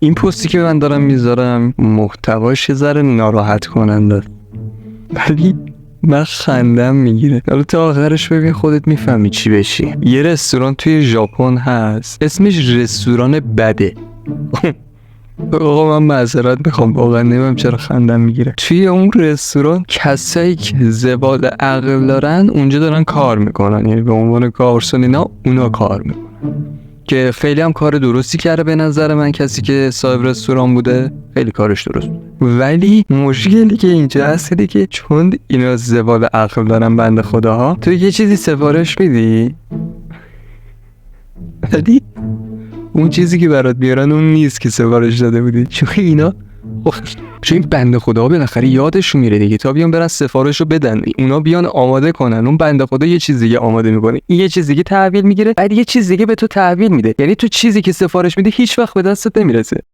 این پستی که من دارم میذارم محتواش یه ذره ناراحت کننده، ولی من خندم میگیره. حالا تا آخرش ببین خودت میفهمی چی بشی. یه رستوران توی ژاپن هست اسمش رستوران بده. آقا من معذرت میخوام، واقعا نمیم چرا خندم میگیره. توی اون رستوران کسایی که زبال عقل دارن اونجا دارن کار میکنن، یعنی به عنوان گارسون اینا اونا کار میکنن، که خیلی هم کار درستی کرده به نظر من. کسی که صاحب رستوران بوده خیلی کارش درست بوده، ولی مشکلی که اینجا هست اینه که چون اینا زبال عقل دارن بنده خداها، تو یه چیزی سفارش میدی ولی اون چیزی که برات بیارن اون نیست که سفارش داده بودی. چون اینا چون این بنده خدا بالاخره یادشون میره دیگه، تا بیان برن سفارشو بدن، اونا بیان آماده کنن، اون بنده خدا یه چیز دیگه آماده میکنه، این یه چیز دیگه تحویل میگیره، بعد یه چیز دیگه به تو تحویل میده. یعنی تو چیزی که سفارش میدی هیچ وقت به دستت نمیرسه.